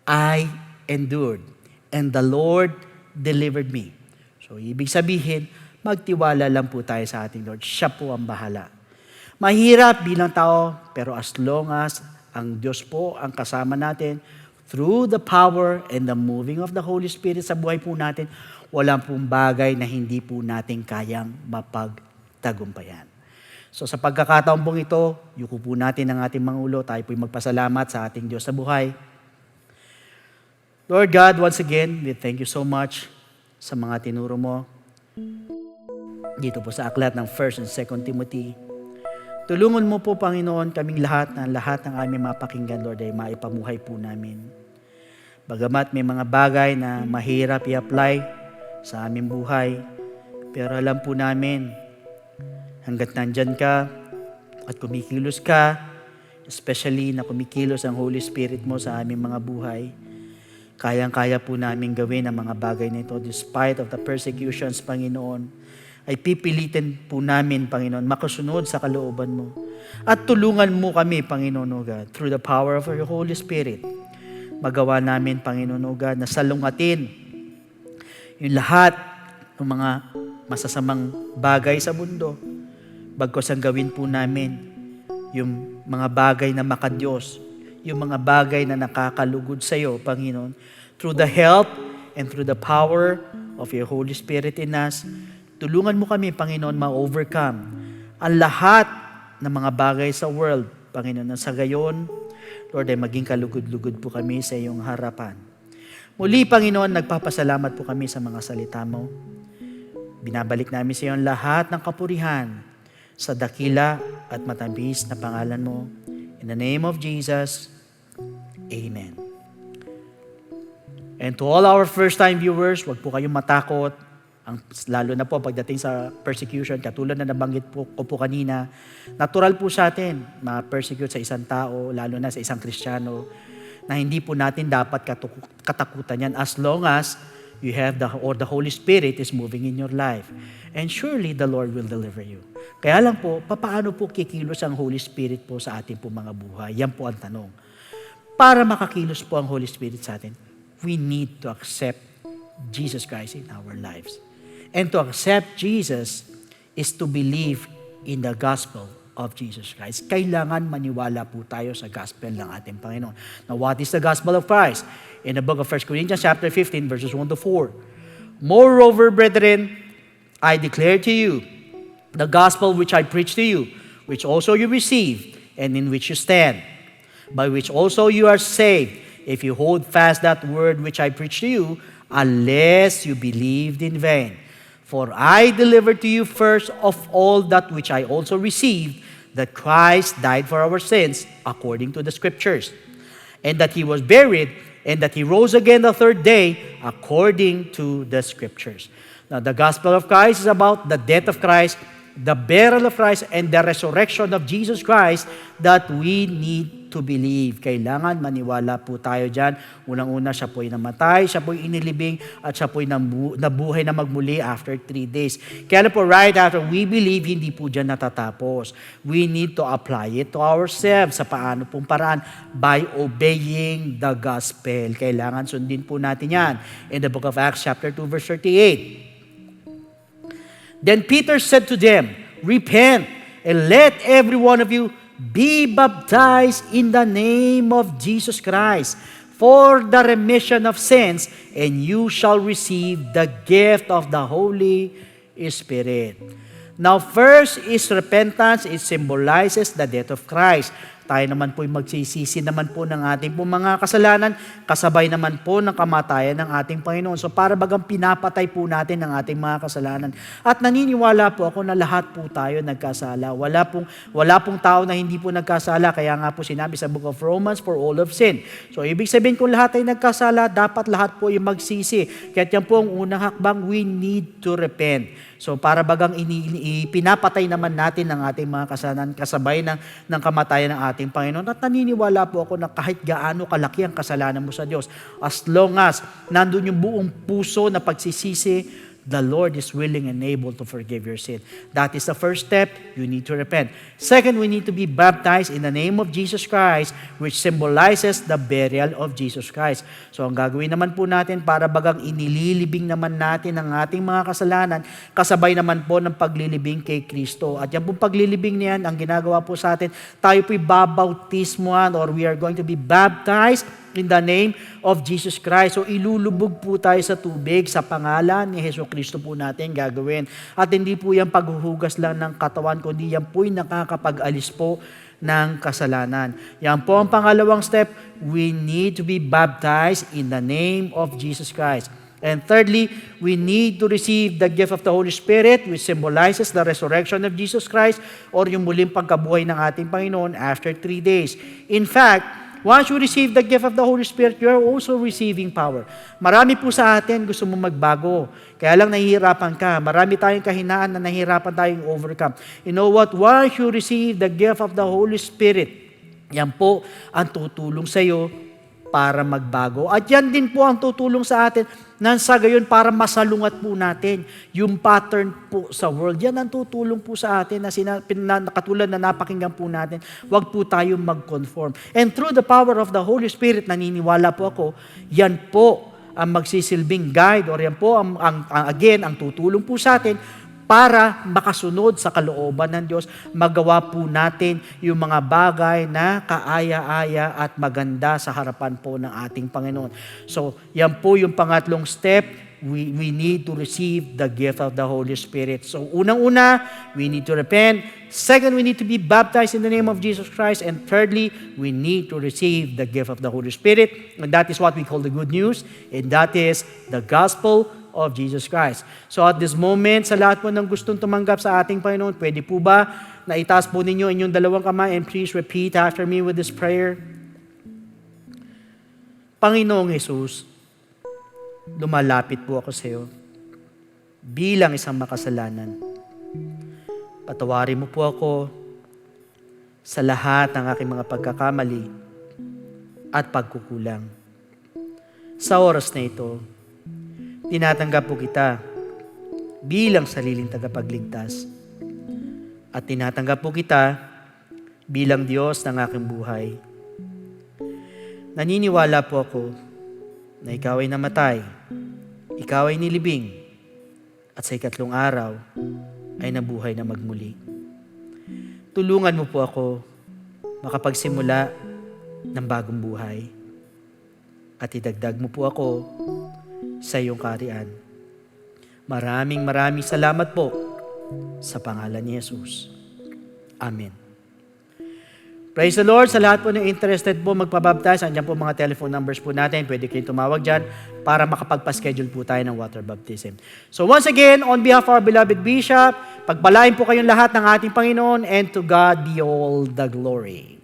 I endured, and the Lord delivered me. So, ibig sabihin, magtiwala lang po tayo sa ating Lord. Siya po ang bahala. Mahirap bilang tao, pero as long as ang Diyos po ang kasama natin, through the power and the moving of the Holy Spirit sa buhay po natin, walang pong bagay na hindi po natin kayang mapagtagumpayan. So sa pagkakataon pong ito, yuko po natin ang ating mga ulo, tayo po'y magpasalamat sa ating Diyos sa buhay. Lord God, once again, we thank you so much sa mga tinuro mo dito po sa aklat ng 1st and 2nd Timothy. Tulungan mo po, Panginoon, kaming lahat ng aming mapakinggan, Lord, ay maipamuhay po namin. Bagamat may mga bagay na mahirap i-apply sa aming buhay, pero alam po namin, hanggat nandyan ka at kumikilos ka, especially na kumikilos ang Holy Spirit mo sa aming mga buhay, kayang-kaya po namin gawin ang mga bagay na ito despite of the persecutions, Panginoon. Ay pipilitin po namin, Panginoon, makasunod sa kalooban mo. At tulungan mo kami, Panginoon, O God, through the power of your Holy Spirit. Magawa namin, Panginoon, O God, na salungatin yung lahat ng mga masasamang bagay sa mundo. Bagkos ang gawin po namin yung mga bagay na makadiyos, yung mga bagay na nakakalugod sa iyo, Panginoon, through the help and through the power of your Holy Spirit in us. Tulungan mo kami, Panginoon, ma-overcome ang lahat ng mga bagay sa world, Panginoon, na sa gayon, Lord, ay maging kalugod-lugod po kami sa iyong harapan. Muli, Panginoon, nagpapasalamat po kami sa mga salita mo. Binabalik namin sa iyo ang lahat ng kapurihan sa dakila at matamis na pangalan mo. In the name of Jesus, Amen. And to all our first-time viewers, huwag po kayong matakot. Lalo na po pagdating sa persecution, katulad na nabanggit ko po kanina, natural po sa atin ma-persecute sa isang tao, lalo na sa isang Kristiyano, na hindi po natin dapat katakutan yan as long as you have the Holy Spirit is moving in your life. And surely the Lord will deliver you. Kaya lang po, paano po kikilos ang Holy Spirit po sa ating po mga buhay? Yan po ang tanong. Para makakilos po ang Holy Spirit sa atin, we need to accept Jesus Christ in our lives. And to accept Jesus is to believe in the gospel of Jesus Christ. Kailangan maniwala po tayo sa gospel ng ating Panginoon. Now, what is the gospel of Christ? In the book of 1 Corinthians chapter 15, verses 1 to 4. Moreover, brethren, I declare to you the gospel which I preached to you, which also you received, and in which you stand, by which also you are saved, if you hold fast that word which I preached to you, unless you believed in vain. For I delivered to you first of all that which I also received, that Christ died for our sins according to the Scriptures, and that he was buried, and that he rose again the third day according to the Scriptures. Now, the gospel of Christ is about the death of Christ, the burial of Christ, and the resurrection of Jesus Christ that we need to believe. Kailangan maniwala po tayo dyan. Unang-una, siya po'y namatay, siya po'y inilibing, at siya po'y nabuhay na magmuli after 3 days. Kaya po, right after we believe, hindi po dyan natatapos. We need to apply it to ourselves. Sa paano pong paraan? By obeying the gospel. Kailangan sundin po natin yan. In the book of Acts chapter 2, verse 38. Then Peter said to them, repent, and let every one of you be baptized in the name of Jesus Christ for the remission of sins, and you shall receive the gift of the Holy Spirit. Now, first is repentance. It symbolizes the death of Christ. Tayo naman po'y magsisisi naman po ng ating po mga kasalanan, kasabay naman po ng kamatayan ng ating Panginoon. So para bagang pinapatay po natin ang ating mga kasalanan. At naniniwala po ako na lahat po tayo nagkasala. Wala pong tao na hindi po nagkasala. Kaya nga po sinabi sa book of Romans, for all of sin. So ibig sabihin kung lahat ay nagkasala, dapat lahat po yung magsisi. Kaya yan po ang unang hakbang, we need to repent. So para bagang pinapatay naman natin ang ating mga kasalanan kasabay ng kamatayan ng ating ating Panginoon. At naniniwala po ako na kahit gaano kalaki ang kasalanan mo sa Diyos, as long as nandun yung buong puso na pagsisisi, the Lord is willing and able to forgive your sin. That is the first step. You need to repent. Second, we need to be baptized in the name of Jesus Christ, which symbolizes the burial of Jesus Christ. So ang gagawin naman po natin, para bagang inililibing naman natin ang ating mga kasalanan, kasabay naman po ng paglilibing kay Kristo. At yan pong paglilibing niyan, ang ginagawa po sa atin, tayo po'y babautismuhan, or we are going to be baptized in the name of Jesus Christ. So ilulubog po tayo sa tubig sa pangalan ni Hesus Kristo po natin gagawin. At hindi po yan paghuhugas lang ng katawan, kundi yan po'y nakakapag-alis po ng kasalanan. Yan po ang pangalawang step. We need to be baptized in the name of Jesus Christ. And thirdly, we need to receive the gift of the Holy Spirit, which symbolizes the resurrection of Jesus Christ, or yung muling pagkabuhay ng ating Panginoon after 3 days. In fact, once you receive the gift of the Holy Spirit, you are also receiving power. Marami po sa atin gusto mo magbago. Kaya lang nahihirapan ka. Marami tayong kahinaan na nahihirapan tayong overcome. You know what? Once you receive the gift of the Holy Spirit, yan po ang tutulong sa iyo para magbago. At yan din po ang tutulong sa atin nang sa gayon para masalungat po natin yung pattern po sa world. Yan ang tutulong po sa atin na katulad na napakinggan po natin. Huwag po tayong mag-conform. And through the power of the Holy Spirit, naniniwala po ako, yan po ang magsisilbing guide, or yan po ang tutulong po sa atin para makasunod sa kalooban ng Diyos, magawa po natin yung mga bagay na kaaya-aya at maganda sa harapan po ng ating Panginoon. So, yan po yung pangatlong step. We need to receive the gift of the Holy Spirit. So, unang-una, we need to repent. Second, we need to be baptized in the name of Jesus Christ. And thirdly, we need to receive the gift of the Holy Spirit. And that is what we call the good news. And that is the gospel of Jesus Christ. So at this moment, sa lahat po ng gustong tumanggap sa ating Panginoon, pwede po ba na itaas po ninyo inyong dalawang kamay, and please repeat after me with this prayer. Panginoong Jesus, lumalapit po ako sa iyo bilang isang makasalanan. Patawarin mo po ako sa lahat ng aking mga pagkakamali at pagkukulang. Sa oras na ito, tinatanggap po kita bilang sariling tagapagligtas. At tinatanggap po kita bilang Diyos ng aking buhay. Naniniwala po ako na ikaw ay namatay, ikaw ay nilibing, at sa ikatlong araw ay nabuhay na magmuli. Tulungan mo po ako makapagsimula ng bagong buhay. At idagdag mo po ako sa iyong kaharian. Maraming salamat po sa pangalan ni Jesus. Amen. Praise the Lord. Sa lahat po na interested po magpabaptize, andyan po mga telephone numbers po natin. Pwede kayong tumawag dyan para makapagpa-schedule po tayo ng water baptism. So once again, on behalf of our beloved Bishop, pagpalain po kayong lahat ng ating Panginoon, and to God be all the glory.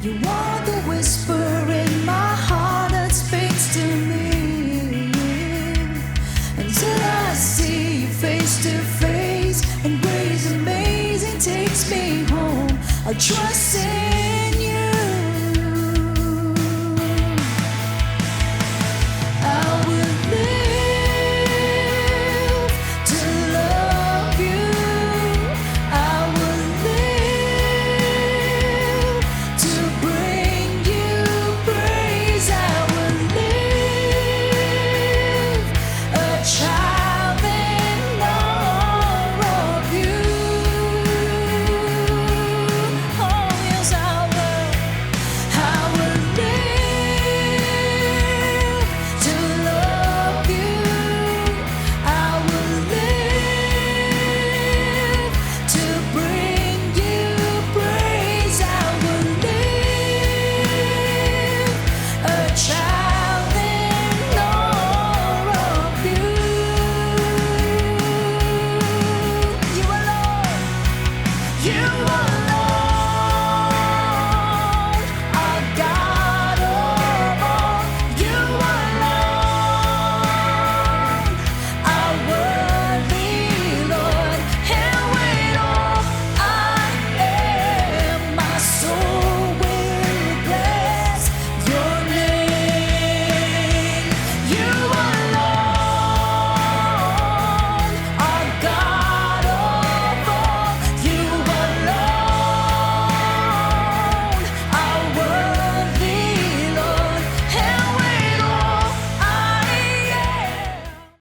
You are the whisper in my heart that speaks to me, until I see you face to face, and grace amazing takes me home. I'll trust in you. I will live to love you. I will live to bring you praise. I will live a child in awe of you. Oh yes, I will. I will live to love you. I will live to bring you praise. I will live a child in awe of you. You alone, you alone.